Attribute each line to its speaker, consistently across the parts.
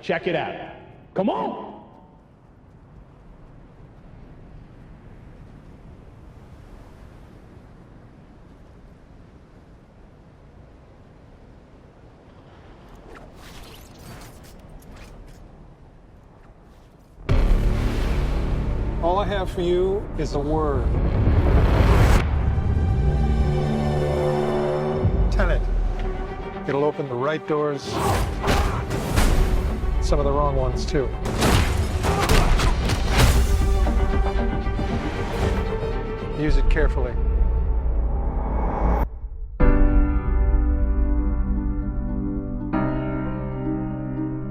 Speaker 1: Check it out. Come on.
Speaker 2: All I have for you is a word. Tenet. It'll open the right doors, some of the wrong ones, too. Use it carefully.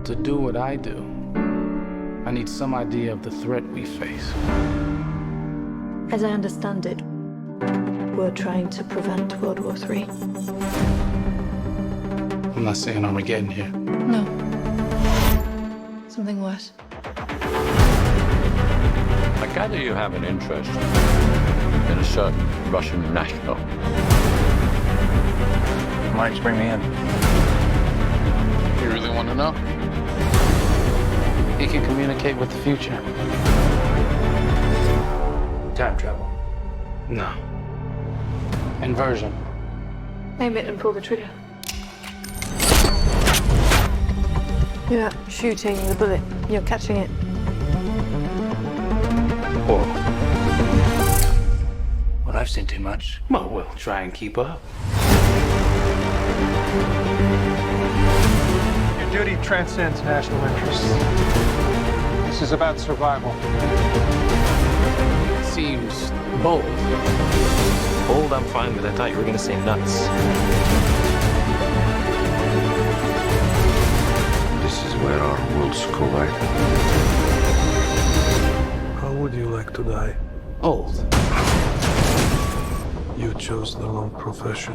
Speaker 3: To do what I do, I need some idea of the threat we face.
Speaker 4: As I understand it, we're trying to prevent World War III.
Speaker 3: I'm not saying Armageddon here.
Speaker 4: No. Something worse.
Speaker 5: I gather you have an interest in a certain Russian national.
Speaker 6: Why did you bring me in?
Speaker 3: You really want to know? He can communicate with the future.
Speaker 6: Time travel.
Speaker 3: No. Inversion.
Speaker 4: Aim it and pull the trigger. You're not shooting the bullet, you're catching it.
Speaker 3: Or,
Speaker 6: Well, I've seen too much.
Speaker 3: well, we'll try and keep up.
Speaker 2: Your duty transcends national interests. This is about survival.
Speaker 3: Seems bold.
Speaker 6: Bold, I'm fine with. I thought you were gonna say nuts.
Speaker 5: This is where our worlds collide.
Speaker 7: How would you like to die?
Speaker 3: Old.
Speaker 7: You chose the wrong profession.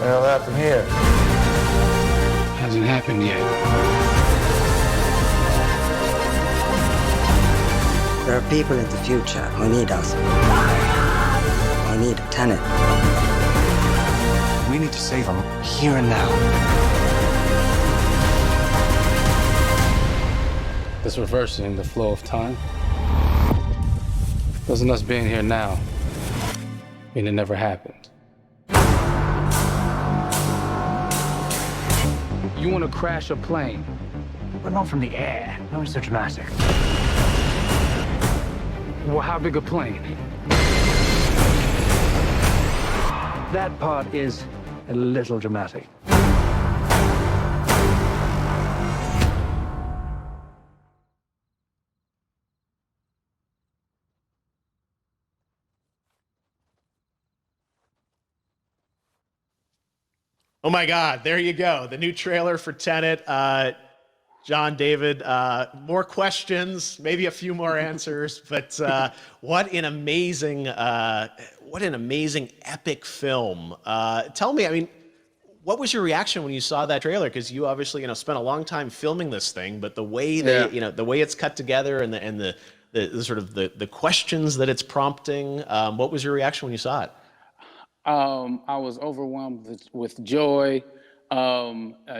Speaker 6: Well, that from here.
Speaker 3: Hasn't happened yet.
Speaker 8: There are people in the future who need us. I need Tenet.
Speaker 6: We need to save them here and now.
Speaker 3: This reversing the flow of time. Doesn't us being here now mean it never happened? You want to crash a plane?
Speaker 6: But not from the air. No, it's so dramatic.
Speaker 3: Well, how big a plane?
Speaker 6: That part is a little dramatic.
Speaker 9: Oh my God, there you go. The new trailer for Tenet. John, David, more questions, maybe a few more answers, but what an amazing epic film. Tell me, I mean, what was your reaction when you saw that trailer? Because you obviously, spent a long time filming this thing, but the way the way it's cut together and the sort of the questions that it's prompting, what was your reaction when you saw it?
Speaker 3: I was overwhelmed with joy,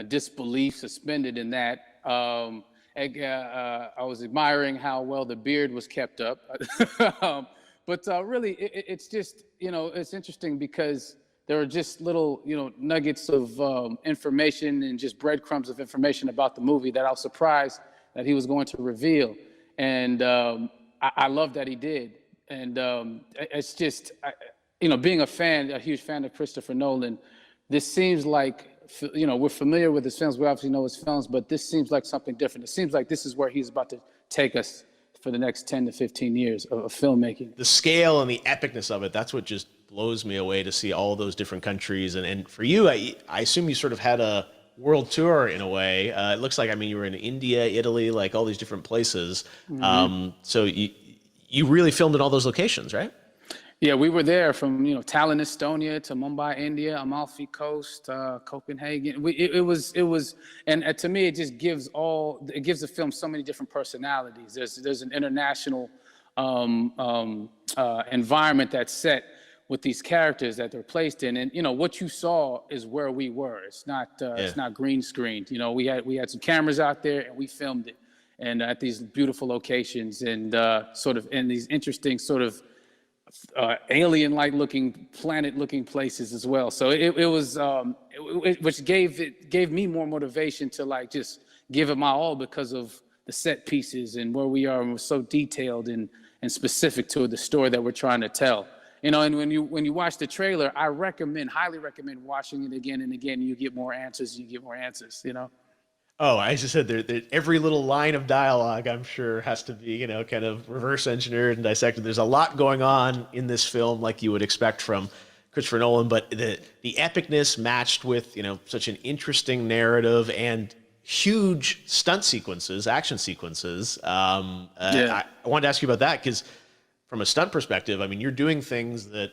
Speaker 3: disbelief suspended in that. I was admiring how well the beard was kept up. But really, it's just, it's interesting because there are just little, nuggets of information and just breadcrumbs of information about the movie that I was surprised that he was going to reveal. And I love that he did. And it's just, being a huge fan of Christopher Nolan, this seems like, we're familiar with his films. We obviously know his films, but this seems like something different. It seems like this is where he's about to take us for the next 10 to 15 years of filmmaking.
Speaker 9: The scale and the epicness of it, that's what just blows me away, to see all those different countries. And for you, I assume you sort of had a world tour in a way. It looks like, you were in India, Italy, like all these different places. Mm-hmm. So you really filmed in all those locations, right?
Speaker 3: Yeah, we were there from Tallinn, Estonia, to Mumbai, India, Amalfi Coast, Copenhagen. It was, and to me, it just gives the film so many different personalities. There's an international environment that's set with these characters that they're placed in. And, you know, what you saw is where we were. It's not green screened. You know, we had some cameras out there and we filmed it, and at these beautiful locations, and sort of in these interesting sort of alien-like looking, planet-looking places as well. So it was, which gave me more motivation to like just give it my all, because of the set pieces and where we are, and we're so detailed and specific to the story that we're trying to tell. You know, and when you watch the trailer, I highly recommend watching it again and again. You get more answers. You know. Oh,
Speaker 9: I just said there, every little line of dialogue, I'm sure, has to be, you know, kind of reverse engineered and dissected. There's a lot going on in this film, like you would expect from Christopher Nolan, but the epicness matched with, you know, such an interesting narrative and huge stunt sequences, action sequences. I wanted to ask you about that, because from a stunt perspective, I mean, you're doing things that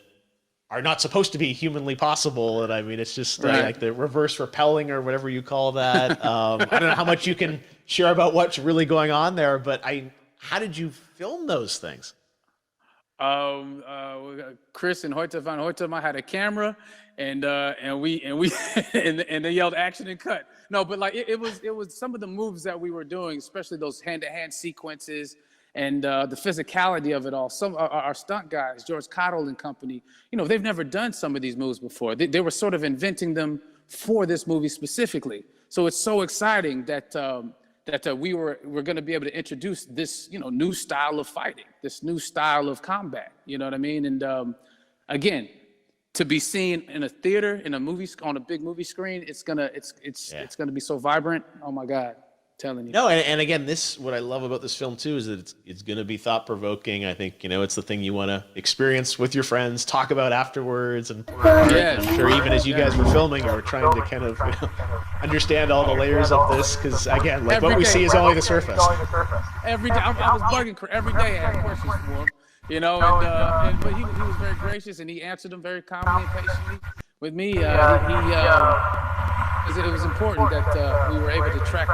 Speaker 9: are not supposed to be humanly possible. And I mean, it's just like the reverse rappelling or whatever you call that. I don't know how much you can share about what's really going on there, but how did you film those things?
Speaker 3: Chris and Hoyte van Hoytema had a camera, and they yelled action and cut. No, but like it was some of the moves that we were doing, especially those hand-to-hand sequences, and the physicality of it all. Some our stunt guys, George Cottle and company, you know, they've never done some of these moves before. They were sort of inventing them for this movie specifically. So it's so exciting that we're going to be able to introduce this, you know, new style of fighting, this new style of combat. You know what I mean? And again, to be seen in a theater, in a movie, on a big movie screen, it's gonna be so vibrant. Oh my God. Telling you.
Speaker 9: No, and again, what I love about this film too is that it's going to be thought provoking. I think, you know, it's the thing you want to experience with your friends, talk about afterwards, and I'm sure even as you guys were filming, you were trying to kind of, you know, understand all the layers of this, because again, like what we see is only the surface.
Speaker 3: Every day, I was bugging every day. I had questions for him, you know, but he was very gracious, and he answered them very calmly and patiently with me. It was important that we were able to track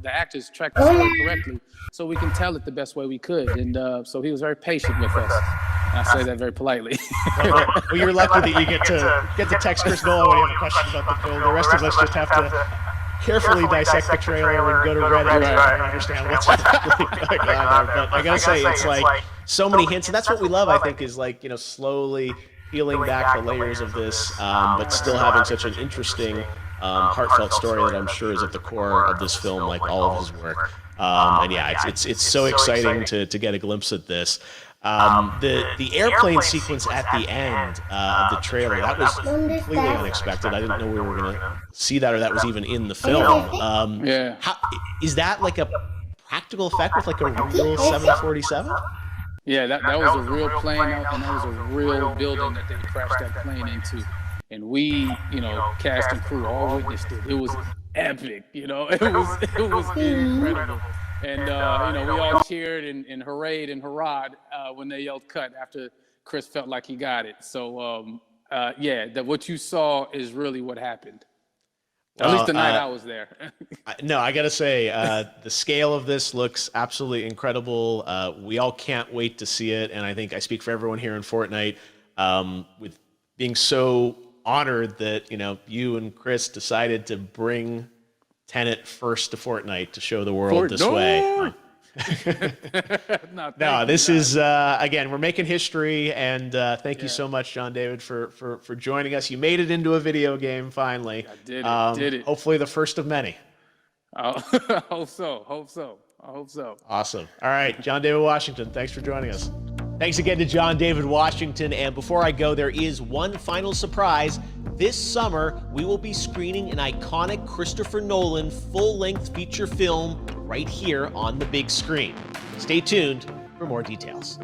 Speaker 3: the actors track the story correctly, so we can tell it the best way we could. And so he was very patient with us. And I say that very politely.
Speaker 9: Well, you're lucky that you get to text Chris Nolan when you have a question about the film. The rest of us just have to carefully dissect the trailer and go to Reddit and understand what's really going on there. But I gotta say, it's like so many hints, and that's what we love. I think is like, you know, slowly peeling back the layers of this, but still having such an interesting, heartfelt story that I'm sure is at the core of this film, like all of his work. And yeah, it's so exciting to get a glimpse at this. The airplane sequence at the end of the trailer, that was completely unexpected. I didn't know we were going to see that, or that was even in the film. Is that like a practical effect with like a real 747?
Speaker 3: Yeah, that was a real plane, and that was a real building that they crashed that plane into. And we, you know, cast and crew all witnessed it. It was epic, you know. It was incredible. And you know, we all cheered and hurrayed and hurrahed when they yelled cut after Chris felt like he got it. So yeah, that what you saw is really what happened. At least the night I was there.
Speaker 9: No, I gotta say, the scale of this looks absolutely incredible. We all can't wait to see it, and I think I speak for everyone here in Fortnite, with being so honored that, you know, you and Chris decided to bring Tenet first to Fortnite to show the world this way. No, this is again, we're making history, and thank you so much, John David, for joining us. You made it into a video game finally.
Speaker 3: I did it.
Speaker 9: Hopefully the first of many.
Speaker 3: I hope so.
Speaker 9: Awesome. All right, John David Washington, thanks for joining us. Thanks again to John David Washington. And before I go, there is one final surprise. This summer, we will be screening an iconic Christopher Nolan full-length feature film right here on the big screen. Stay tuned for more details.